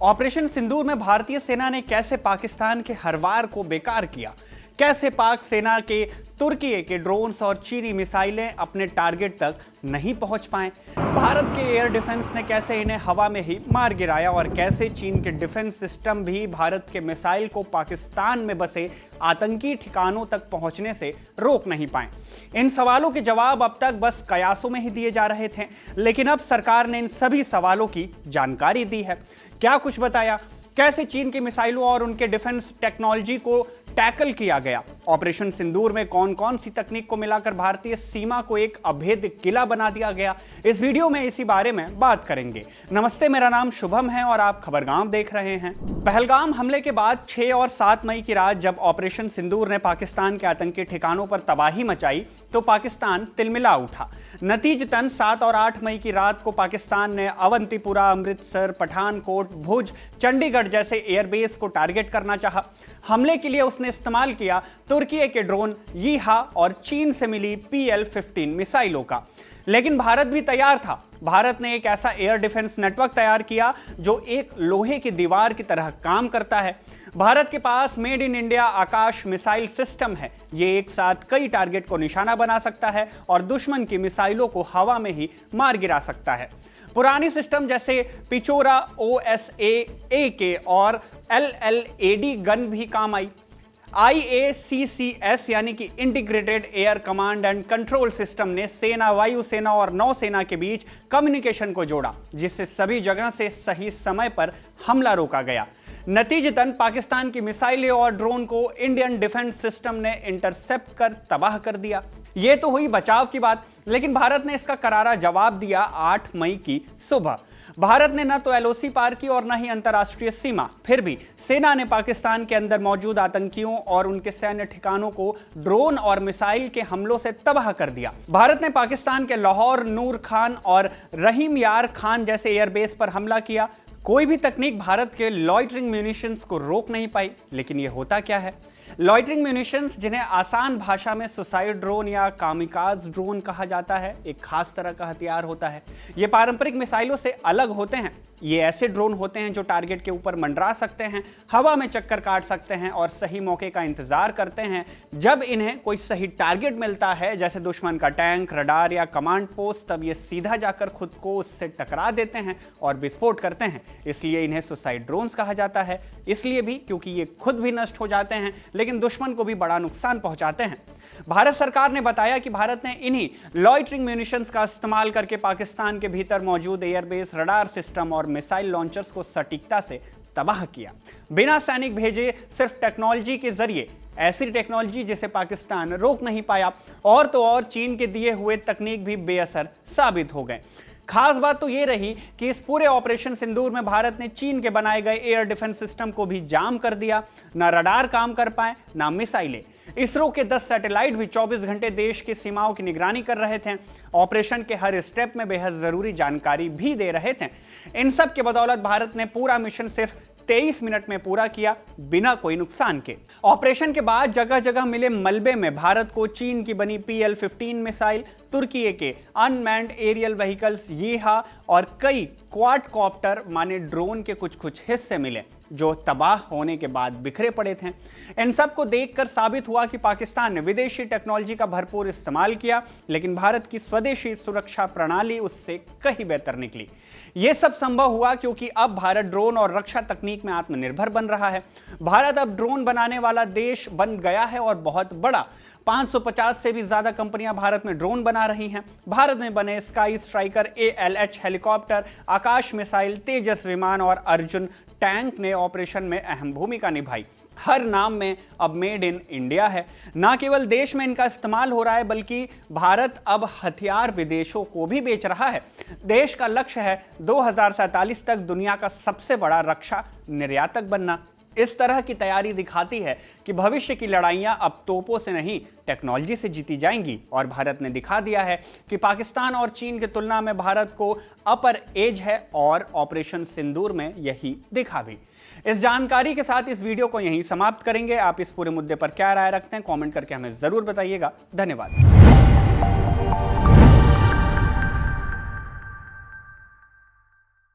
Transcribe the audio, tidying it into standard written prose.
Operation सिंदूर में भारतीय सेना ने कैसे पाकिस्तान के हर वार को बेकार किया, कैसे पाक सेना के तुर्की के ड्रोन्स और चीनी मिसाइलें अपने टारगेट तक नहीं पहुंच पाए, भारत के एयर डिफेंस ने कैसे इन्हें हवा में ही मार गिराया और कैसे चीन के डिफेंस सिस्टम भी भारत के मिसाइल को पाकिस्तान में बसे आतंकी ठिकानों तक पहुंचने से रोक नहीं पाए। इन सवालों के जवाब अब तक बस कयासों में ही दिए जा रहे थे, लेकिन अब सरकार ने इन सभी सवालों की जानकारी दी है। क्या कुछ बताया, कैसे चीन की मिसाइलों और उनके डिफेंस टेक्नोलॉजी को टैकल किया गया, ऑपरेशन सिंदूर में कौन कौन सी तकनीक को मिलाकर भारतीय सीमा को एक अभेद्य किला बना दिया गया, इस वीडियो में इसी बारे में बात करेंगे। नमस्ते, मेरा नाम शुभम है और आप खबरगाम देख रहे हैं। पहलगाम हमले के बाद 6 और 7 मई की रात जब ऑपरेशन सिंदूर ने पाकिस्तान के आतंकी ठिकानों पर तबाही मचाई तो पाकिस्तान तिलमिला उठा। नतीजतन 7 और 8 मई की रात को पाकिस्तान ने अवंतीपुरा, अमृतसर, पठानकोट, भुज, चंडीगढ़ जैसे एयरबेस को टारगेट करना चाहा। हमले के लिए उसने इस्तेमाल किया तुर्की के ड्रोन यीहा और चीन से मिली PL-15 मिसाइलों का। लेकिन भारत भी तैयार था। भारत ने एक ऐसा एयर डिफेंस नेटवर्क तैयार किया जो एक लोहे की दीवार की तरह काम करता है। भारत के पास made in India Akash missile system है। ये एक साथ कई टारगेट को निशाना बना सकता है और दुश्मन की मिसाइलों को हवा में ही मार गिरा सकता है। पुरानी सिस्टम जैसे पिचोरा OSA-AK और LLAD गन भी काम आई। IACCS यानी कि integrated air command and control system ने सेना, वायुसेना और नौसेना के बीच कम्युनिकेशन को जोड़ा, जिससे सभी जगह से सही समय पर हमला रोका गया। नतीजतन पाकिस्तान की मिसाइलें और ड्रोन को इंडियन डिफेंस सिस्टम ने इंटरसेप्ट कर तबाह कर दिया। यह तो हुई बचाव की बात, लेकिन भारत ने इसका करारा जवाब दिया 8 मई की सुबह। भारत ने न तो LOC पार की और न ही अंतर्राष्ट्रीय सीमा। फिर भी सेना ने पाकिस्तान के अंदर मौजूद आतंकियों और उनके सैन्य ठिकानों को ड्रोन और मिसाइल के हमलों से तबाह कर दिया। भारत ने पाकिस्तान के लाहौर, नूर खान और रहीम यार खान जैसे एयरबेस पर हमला किया। कोई भी तकनीक भारत के लॉइटरिंग म्यूनिशंस को रोक नहीं पाई। लेकिन यह होता क्या है? लॉइटरिंग म्यूनिशंस, जिन्हें आसान भाषा में सुसाइड ड्रोन या कामिकाज ड्रोन कहा जाता है, एक खास तरह का हथियार होता है। ये पारंपरिक मिसाइलों से अलग होते हैं। ये ऐसे ड्रोन होते हैं जो टारगेट के ऊपर मंडरा सकते हैं, हवा में चक्कर काट सकते हैं और सही मौके का इंतजार करते हैं। जब इन्हें कोई सही टारगेट मिलता है, जैसे दुश्मन का टैंक, रडार या कमांड पोस्ट, तब ये सीधा जाकर खुद को उससे टकरा देते हैं और विस्फोट करते हैं। इसलिए इन्हें सुसाइड ड्रोन्स कहा जाता है। इसलिए भी क्योंकि ये खुद भी नष्ट हो जाते हैं, लेकिन दुश्मन को भी बड़ा नुकसान पहुंचाते हैं। भारत सरकार ने बताया कि भारत ने इन्हीं लॉइटरिंग म्यूनिशंस का इस्तेमाल करके पाकिस्तान के भीतर मौजूद एयरबेस, रडार सिस्टम और मिसाइल लॉन्चर्स को सटीकता से तबाह किया। बिना सैनिक भेजे, सिर्फ टेक्नोलॉजी के जरिए, ऐसी टेक्नोलॉजी जिसे पाकिस्तान रोक नहीं पाया। और तो और चीन के दिए हुए तकनीक भी बेअसर साबित हो गए। खास बात तो ये रही कि इस पूरे ऑपरेशन सिंदूर में भारत ने चीन के बनाए गए एयर डिफेंस सिस्टम को भी जाम कर दिया। ना रडार काम कर पाए, ना मिसाइलें। इसरो के 10 सैटेलाइट भी 24 घंटे देश की सीमाओं की निगरानी कर रहे थे। ऑपरेशन के हर स्टेप में बेहद जरूरी जानकारी भी दे रहे थे। इन सब के बदौलत भारत ने पूरा मिशन सिर्फ 23 मिनट में पूरा किया, बिना कोई नुकसान के। ऑपरेशन के बाद जगह जगह मिले मलबे में भारत को चीन की बनी PL-15 मिसाइल, तुर्की के अनमैन्ड एरियल व्हीकल्स यीहा और कई क्वाडकॉप्टर माने ड्रोन के कुछ हिस्से मिले, जो तबाह होने के बाद बिखरे पड़े थे। इन सब को देखकर साबित हुआ कि पाकिस्तान ने विदेशी टेक्नोलॉजी का भरपूर इस्तेमाल किया, लेकिन भारत की स्वदेशी सुरक्षा प्रणाली उससे कहीं बेहतर निकली। यह सब संभव हुआ क्योंकि अब भारत ड्रोन और रक्षा तकनीक में आत्मनिर्भर बन रहा है। भारत अब ड्रोन बनाने वाला देश बन गया है और बहुत बड़ा। 550 से भी ज्यादा कंपनियां भारत में ड्रोन बना रही हैं। भारत में बने स्काई स्ट्राइकर, ALH हेलीकॉप्टर, आकाश मिसाइल, तेजस विमान और अर्जुन टैंक ने ऑपरेशन में अहम भूमिका निभाई। हर नाम में अब मेड इन इंडिया है। ना केवल देश में इनका इस्तेमाल हो रहा है, बल्कि भारत अब हथियार विदेशों को भी बेच रहा है। देश का लक्ष्य है 2047 तक दुनिया का सबसे बड़ा रक्षा निर्यातक बनना। इस तरह की तैयारी दिखाती है कि भविष्य की लड़ाइयां अब तोपों से नहीं, टेक्नोलॉजी से जीती जाएंगी। और भारत ने दिखा दिया है कि पाकिस्तान और चीन की तुलना में भारत को अपर एज है और ऑपरेशन सिंदूर में यही दिखा भी। इस जानकारी के साथ इस वीडियो को यहीं समाप्त करेंगे। आप इस पूरे मुद्दे पर क्या राय रखते हैं, कमेंट करके हमें जरूर बताइएगा। धन्यवाद।